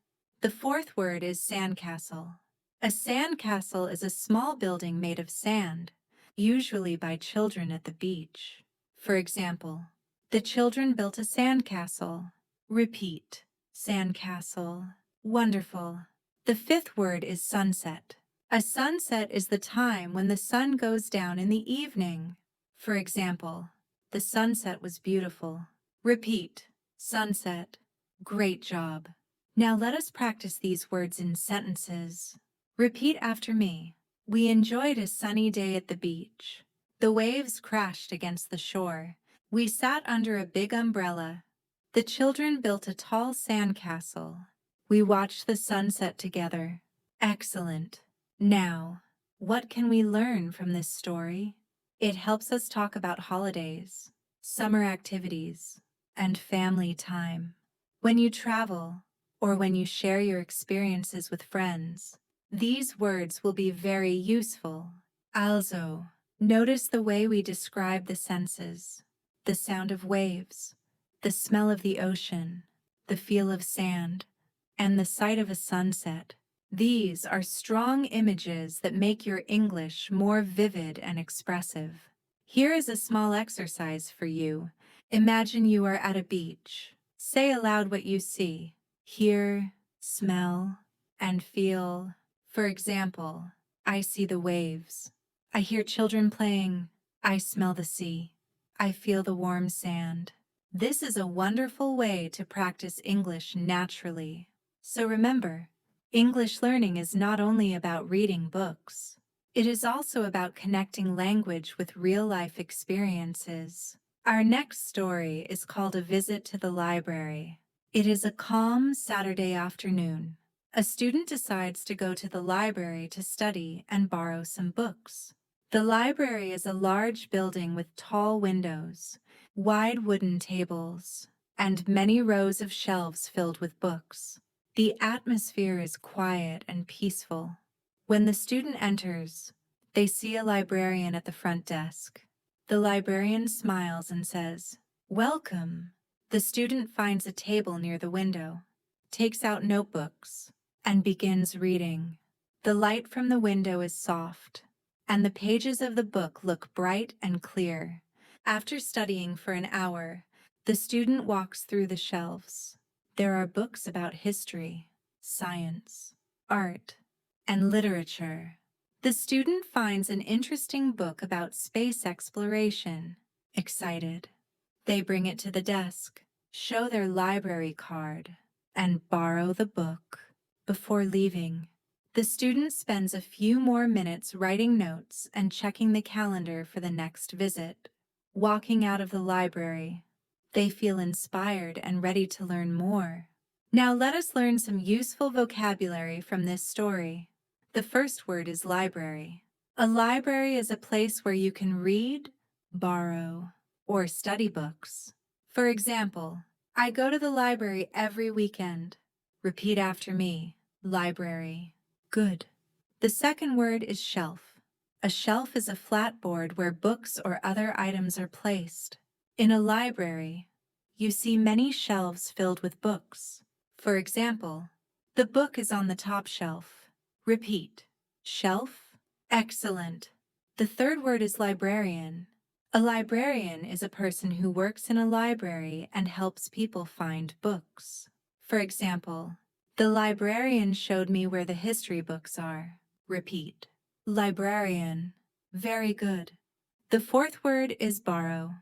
[SPEAKER 1] The fourth word is sandcastle. A sandcastle is a small building made of sand, usually by children at the beach. For example, the children built a sandcastle. Repeat. Sandcastle. Wonderful. The fifth word is sunset. A sunset is the time when the sun goes down in the evening. For example, the sunset was beautiful. Repeat. Sunset. Great job. Now let us practice these words in sentences. Repeat after me. We enjoyed a sunny day at the beach. The waves crashed against the shore. We sat under a big umbrella. The children built a tall sandcastle. We watched the sunset together. Excellent. Now, what can we learn from this story? It helps us talk about holidays, summer activities, and family time. When you travel, or when you share your experiences with friends, these words will be very useful. Also, notice the way we describe the senses, the sound of waves, the smell of the ocean, the feel of sand, and the sight of a sunset. These are strong images that make your English more vivid and expressive. Here is a small exercise for you. Imagine you are at a beach. Say aloud what you see, hear, smell, and feel. For example, I see the waves. I hear children playing. I smell the sea. I feel the warm sand. This is a wonderful way to practice English naturally. So remember, English learning is not only about reading books. It is also about connecting language with real-life experiences. Our next story is called A Visit to the Library. It is a calm Saturday afternoon. A student decides to go to the library to study and borrow some books. The library is a large building with tall windows, wide wooden tables, and many rows of shelves filled with books. The atmosphere is quiet and peaceful. When the student enters, they see a librarian at the front desk. The librarian smiles and says, "Welcome." The student finds a table near the window, takes out notebooks, and begins reading. The light from the window is soft, and the pages of the book look bright and clear. After studying for an hour, the student walks through the shelves. There are books about history, science, art, and literature. The student finds an interesting book about space exploration. Excited, they bring it to the desk, show their library card, and borrow the book. Before leaving, the student spends a few more minutes writing notes and checking the calendar for the next visit. Walking out of the library, they feel inspired and ready to learn more. Now let us learn some useful vocabulary from this story. The first word is library. A library is a place where you can read, borrow, or study books. For example, I go to the library every weekend. Repeat after me. Library. Good. The second word is shelf. A shelf is a flat board where books or other items are placed. In a library, you see many shelves filled with books. For example, the book is on the top shelf. Repeat. Shelf. Excellent. The third word is librarian. A librarian is a person who works in a library and helps people find books. For example, the librarian showed me where the history books are. Repeat. Librarian. Very good. The fourth word is borrow.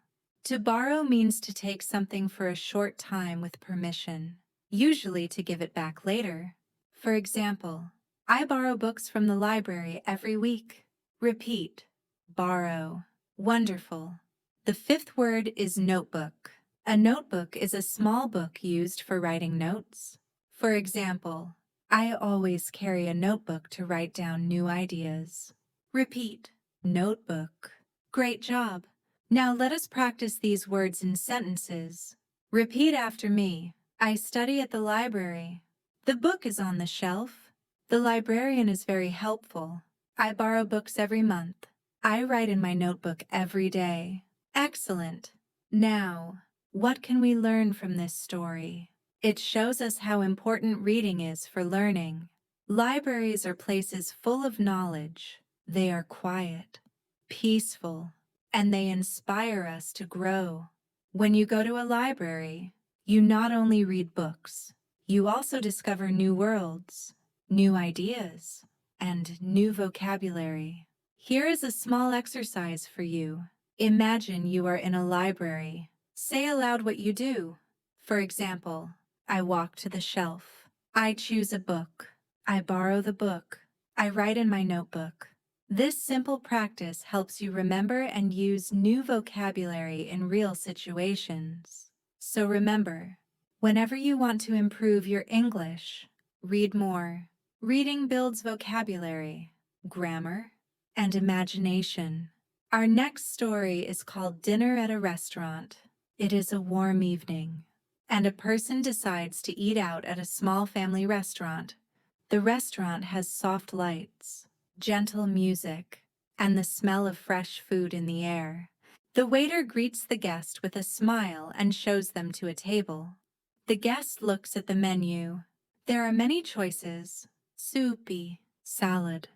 [SPEAKER 1] To borrow means to take something for a short time with permission, usually to give it back later. For example, I borrow books from the library every week. Repeat. Borrow. Wonderful. The fifth word is notebook. A notebook is a small book used for writing notes. For example, I always carry a notebook to write down new ideas. Repeat. Notebook. Great job. Now let us practice these words in sentences. Repeat after me. I study at the library. The book is on the shelf. The librarian is very helpful. I borrow books every month. I write in my notebook every day. Excellent. Now, what can we learn from this story? It shows us how important reading is for learning. Libraries are places full of knowledge. They are quiet, peaceful, and they inspire us to grow. When you go to a library, you not only read books, you also discover new worlds, new ideas, and new vocabulary. Here is a small exercise for you. Imagine you are in a library. Say aloud what you do. For example, I walk to the shelf. I choose a book. I borrow the book. I write in my notebook. This simple practice helps you remember and use new vocabulary in real situations. So remember, whenever you want to improve your English, read more. Reading builds vocabulary, grammar, and imagination. Our next story is called Dinner at a Restaurant. It is a warm evening, and a person decides to eat out at a small family restaurant. The restaurant has soft lights, gentle music, and the smell of fresh food in the air. The waiter greets the guest with a smile and shows them to a table. The guest looks at the menu. There are many choices: soupy, salad,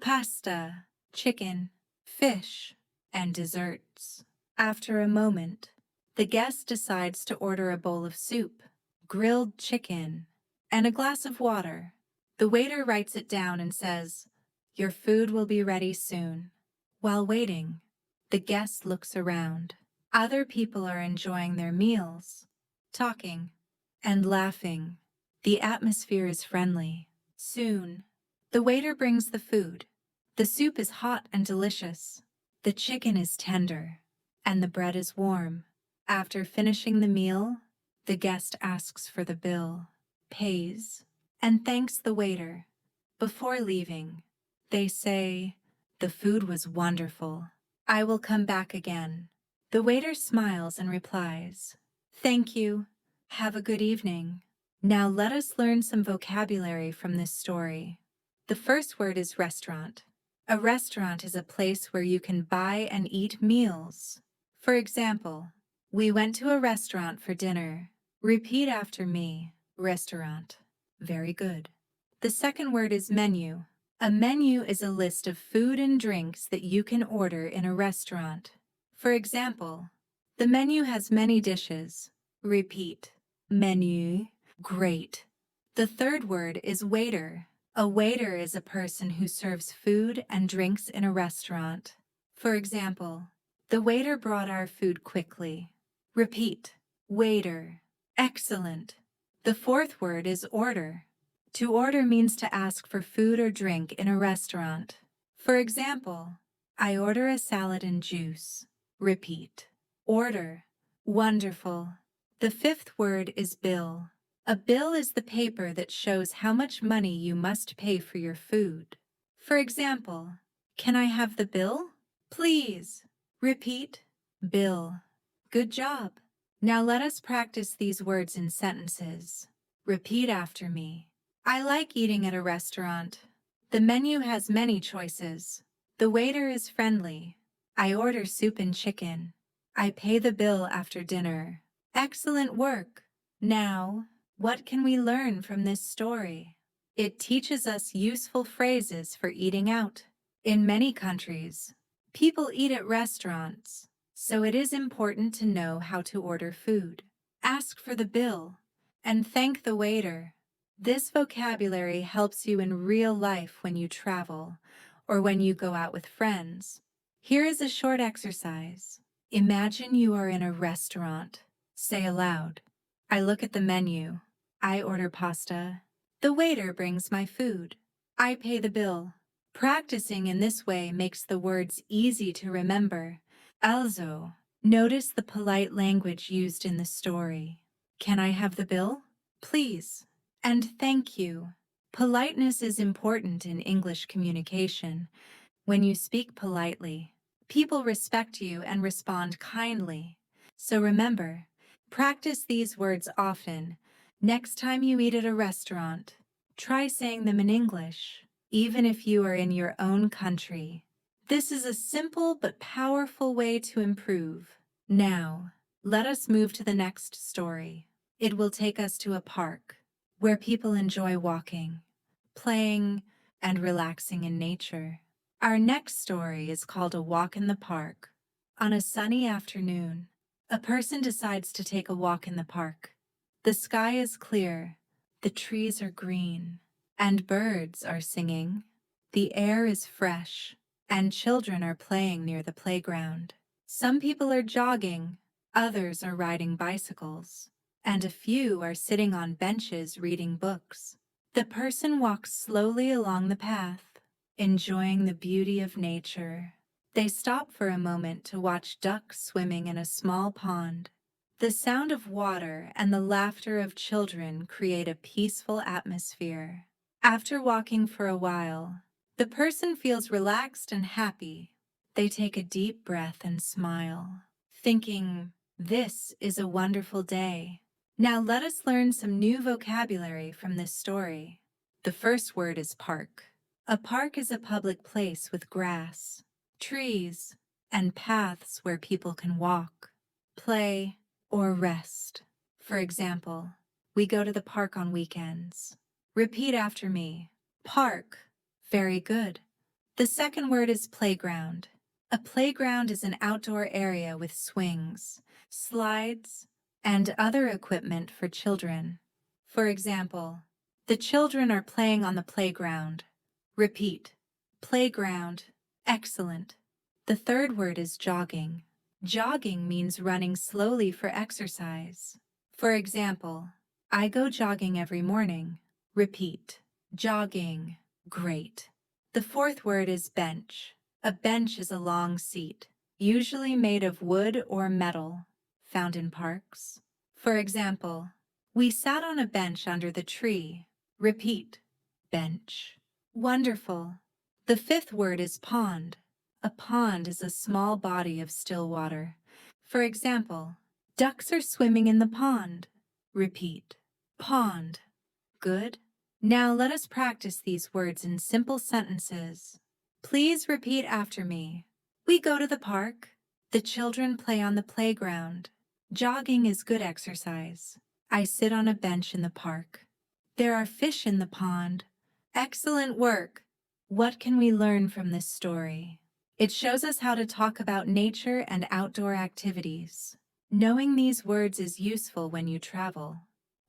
[SPEAKER 1] pasta, chicken, fish, and desserts. After a moment, the guest decides to order a bowl of soup, grilled chicken, and a glass of water. The waiter writes it down and says, "Your food will be ready soon." While waiting, the guest looks around. Other people are enjoying their meals, talking, and laughing. The atmosphere is friendly. Soon, the waiter brings the food. The soup is hot and delicious. The chicken is tender, and the bread is warm. After finishing the meal, the guest asks for the bill, pays, and thanks the waiter. Before leaving, they say, "The food was wonderful. I will come back again." The waiter smiles and replies, "Thank you. Have a good evening." Now let us learn some vocabulary from this story. The first word is restaurant. A restaurant is a place where you can buy and eat meals. For example, we went to a restaurant for dinner. Repeat after me, restaurant. Very good. The second word is menu. A menu is a list of food and drinks that you can order in a restaurant. For example, the menu has many dishes. Repeat, menu. Great. The third word is waiter. A waiter is a person who serves food and drinks in a restaurant. For example, the waiter brought our food quickly. Repeat, waiter. Excellent. The fourth word is order. To order means to ask for food or drink in a restaurant. For example, I order a salad and juice. Repeat, order. Wonderful. The fifth word is bill. A bill is the paper that shows how much money you must pay for your food. For example, can I have the bill? Please. Repeat, bill. Good job. Now let us practice these words in sentences. Repeat after me. I like eating at a restaurant. The menu has many choices. The waiter is friendly. I order soup and chicken. I pay the bill after dinner. Excellent work. Now, what can we learn from this story? It teaches us useful phrases for eating out. In many countries, people eat at restaurants, so it is important to know how to order food. Ask for the bill and thank the waiter. This vocabulary helps you in real life when you travel or when you go out with friends. Here is a short exercise. Imagine you are in a restaurant. Say aloud, I look at the menu. I order pasta. The waiter brings my food. I pay the bill. Practicing in this way makes the words easy to remember. Also, notice the polite language used in the story. Can I have the bill? Please. And thank you. Politeness is important in English communication. When you speak politely, people respect you and respond kindly. So remember, practice these words often. Next time you eat at a restaurant, try saying them in English, even if you are in your own country. This is a simple but powerful way to improve. Now, let us move to the next story. It will take us to a park where people enjoy walking, playing, and relaxing in nature. Our next story is called A Walk in the Park. On a sunny afternoon, a person decides to take a walk in the park. The sky is clear, the trees are green, and birds are singing. The air is fresh, and children are playing near the playground. Some people are jogging, others are riding bicycles, and a few are sitting on benches reading books. The person walks slowly along the path, enjoying the beauty of nature. They stop for a moment to watch ducks swimming in a small pond. The sound of water and the laughter of children create a peaceful atmosphere. After walking for a while, the person feels relaxed and happy. They take a deep breath and smile, thinking, "This is a wonderful day." Now let us learn some new vocabulary from this story. The first word is park. A park is a public place with grass, trees, and paths where people can walk, play, or rest. For example, we go to the park on weekends. Repeat after me. Park. Very good. The second word is playground. A playground is an outdoor area with swings, slides, and other equipment for children. For example, the children are playing on the playground. Repeat. Playground. Excellent. The third word is jogging. Jogging means running slowly for exercise. For example, I go jogging every morning. Repeat. Jogging. Great. The fourth word is bench. A bench is a long seat, usually made of wood or metal, found in parks. For example, we sat on a bench under the tree. Repeat. Bench. Wonderful. The fifth word is pond. A pond is a small body of still water. For example, ducks are swimming in the pond. Repeat. Pond. Good. Now let us practice these words in simple sentences. Please repeat after me. We go to the park. The children play on the playground. Jogging is good exercise. I sit on a bench in the park. There are fish in the pond. Excellent work. What can we learn from this story? It shows us how to talk about nature and outdoor activities. Knowing these words is useful when you travel,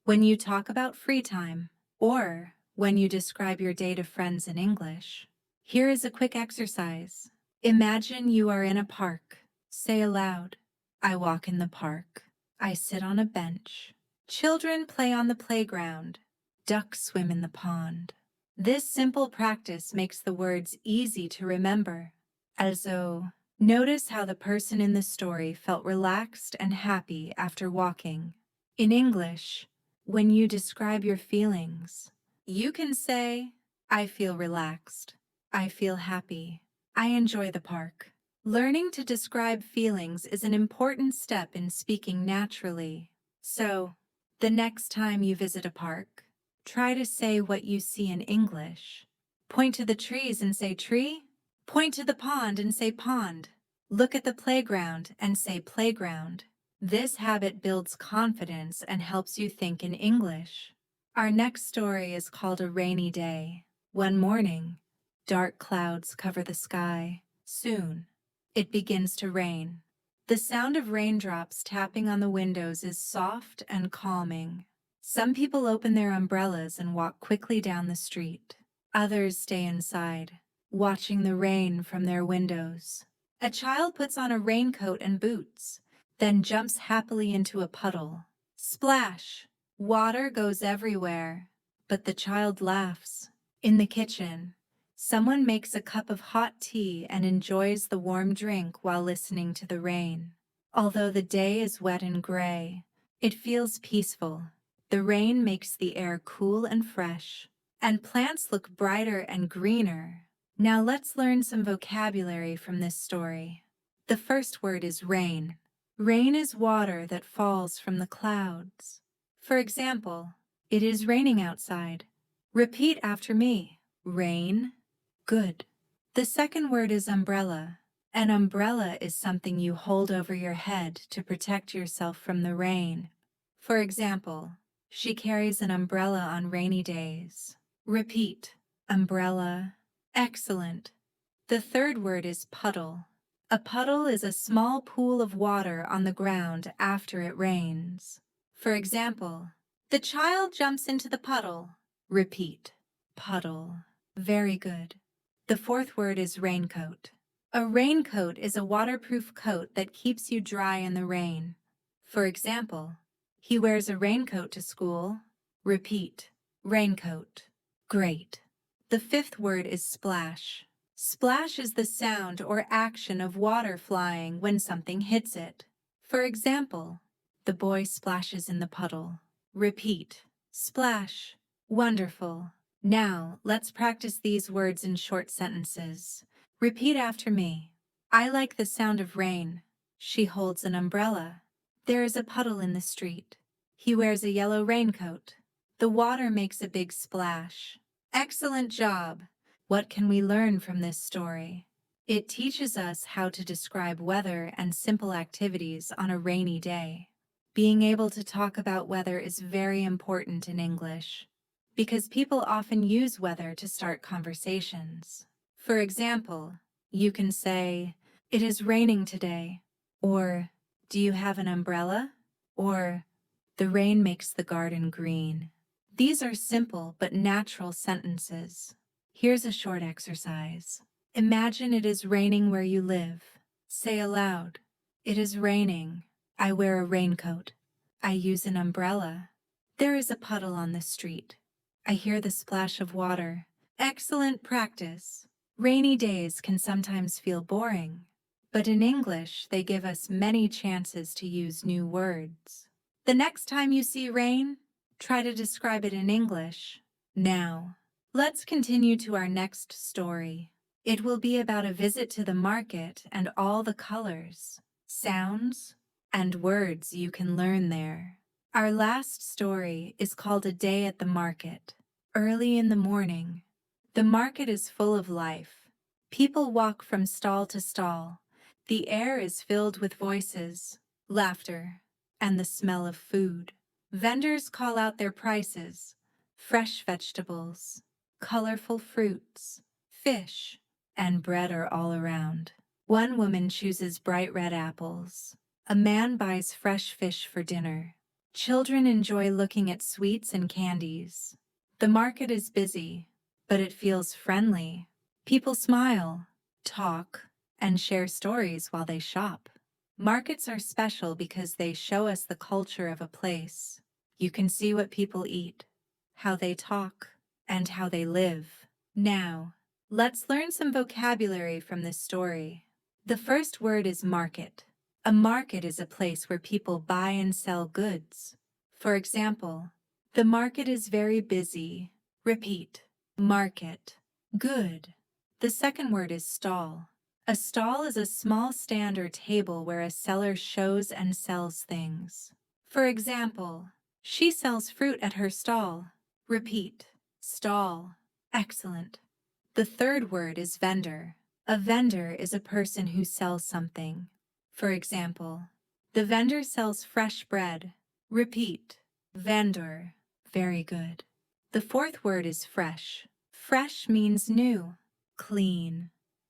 [SPEAKER 1] when you talk about free time, or when you describe your day to friends in English. Here is a quick exercise. Imagine you are in a park. Say aloud, I walk in the park. I sit on a bench. Children play on the playground. Ducks swim in the pond. This simple practice makes the words easy to remember. Also, notice how the person in the story felt relaxed and happy after walking. In English, when you describe your feelings, you can say, I feel relaxed. I feel happy. I enjoy the park. Learning to describe feelings is an important step in speaking naturally. So, the next time you visit a park, try to say what you see in English. Point to the trees and say tree. Point to the pond and say pond. Look at the playground and say playground. This habit builds confidence and helps you think in English. Our next story is called A Rainy Day. One morning, dark clouds cover the sky. Soon, it begins to rain. The sound of raindrops tapping on the windows is soft and calming. Some people open their umbrellas and walk quickly down the street. Others stay inside, watching the rain from their windows. A child puts on a raincoat and boots, then jumps happily into a puddle. Splash! Water goes everywhere, but the child laughs. In the kitchen, someone makes a cup of hot tea and enjoys the warm drink while listening to the rain. Although the day is wet and gray, it feels peaceful. The rain makes the air cool and fresh, and plants look brighter and greener. Now let's learn some vocabulary from this story. The first word is rain. Rain is water that falls from the clouds. For example, it is raining outside. Repeat after me. Rain. Good. The second word is umbrella. An umbrella is something you hold over your head to protect yourself from the rain. For example, she carries an umbrella on rainy days. Repeat. Umbrella. Excellent. The third word is puddle. A puddle is a small pool of water on the ground after it rains. For example, the child jumps into the puddle. Repeat. Puddle. Very good. The fourth word is raincoat. A raincoat is a waterproof coat that keeps you dry in the rain. For example, he wears a raincoat to school. Repeat. Raincoat. Great. The fifth word is splash. Splash is the sound or action of water flying when something hits it. For example, the boy splashes in the puddle. Repeat. Splash. Wonderful. Now, let's practice these words in short sentences. Repeat after me. I like the sound of rain. She holds an umbrella. There is a puddle in the street. He wears a yellow raincoat. The water makes a big splash. Excellent job. What can we learn from this story? It teaches us how to describe weather and simple activities on a rainy day. Being able to talk about weather is very important in English, because people often use weather to start conversations. For example, you can say, it is raining today, or do you have an umbrella? Or the rain makes the garden green. These are simple but natural sentences. Here's a short exercise. Imagine it is raining where you live. Say aloud, it is raining. I wear a raincoat. I use an umbrella. There is a puddle on the street. I hear the splash of water. Excellent practice. Rainy days can sometimes feel boring, but in English they give us many chances to use new words. The next time you see rain, try to describe it in English. Now, let's continue to our next story. It will be about a visit to the market and all the colors, sounds, and words you can learn there. Our last story is called A Day at the Market. Early in the morning, the market is full of life. People walk from stall to stall. The air is filled with voices, laughter, and the smell of food. Vendors call out their prices: fresh vegetables, colorful fruits, fish, and bread are all around. One woman chooses bright red apples. A man buys fresh fish for dinner. Children enjoy looking at sweets and candies. The market is busy, but it feels friendly. People smile, talk, and share stories while they shop. Markets are special because they show us the culture of a place. You can see what people eat, how they talk, and how they live. Now, let's learn some vocabulary from this story. The first word is market. A market is a place where people buy and sell goods. For example, the market is very busy. Repeat, market. Good. The second word is stall. A stall is a small stand or table where a seller shows and sells things. For example, she sells fruit at her stall. Repeat, stall. Excellent. The third word is vendor. A vendor is a person who sells something. For example, the vendor sells fresh bread. Repeat, vendor. Very good. The fourth word is fresh. Fresh means new, clean,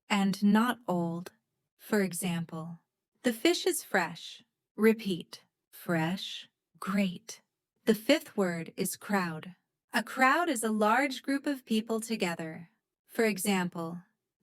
[SPEAKER 1] and not old. For example, the fish is fresh. Repeat, fresh. Great. The fifth word is crowd. A crowd is a large group of people together. For example,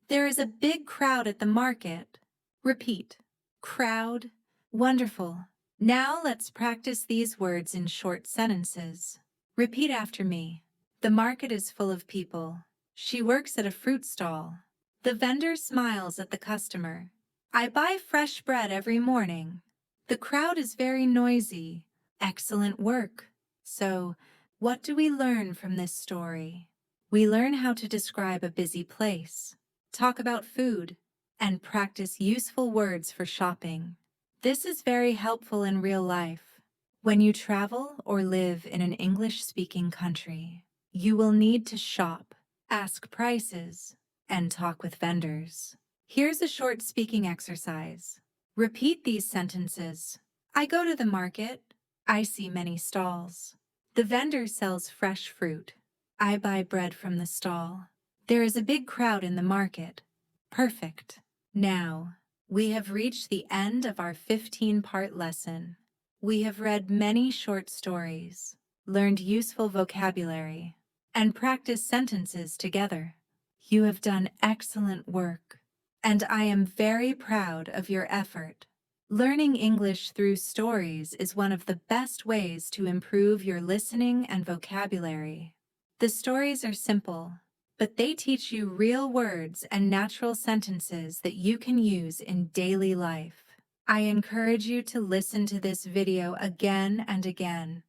[SPEAKER 1] there is a big crowd at the market. Repeat, crowd. Wonderful. Now let's practice these words in short sentences. Repeat after me. The market is full of people. She works at a fruit stall. The vendor smiles at the customer. I buy fresh bread every morning. The crowd is very noisy. Excellent work. So, what do we learn from this story? We learn how to describe a busy place, talk about food, and practice useful words for shopping. This is very helpful in real life. When you travel or live in an English-speaking country, you will need to shop, ask prices, and talk with vendors. Here's a short speaking exercise. Repeat these sentences. I go to the market. I see many stalls. The vendor sells fresh fruit. I buy bread from the stall. There is a big crowd in the market. Perfect. Now, we have reached the end of our 15-part lesson. We have read many short stories, learned useful vocabulary, and practiced sentences together. You have done excellent work, and I am very proud of your effort. Learning English through stories is one of the best ways to improve your listening and vocabulary. The stories are simple, but they teach you real words and natural sentences that you can use in daily life. I encourage you to listen to this video again and again.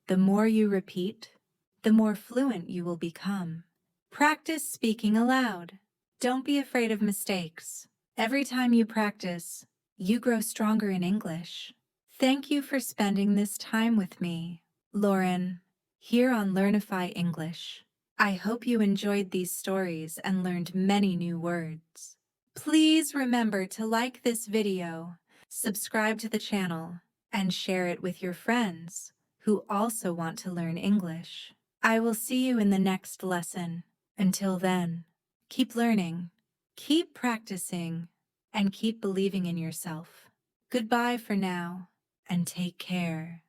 [SPEAKER 1] The more you repeat, the more fluent you will become. Practice speaking aloud. Don't be afraid of mistakes. Every time you practice, you grow stronger in English. Thank you for spending this time with me, Lauren, here on Learnify English. I hope you enjoyed these stories and learned many new words. Please remember to like this video, subscribe to the channel, and share it with your friends who also want to learn English. I will see you in the next lesson. Until then, keep learning, keep practicing, and keep believing in yourself. Goodbye for now, and take care.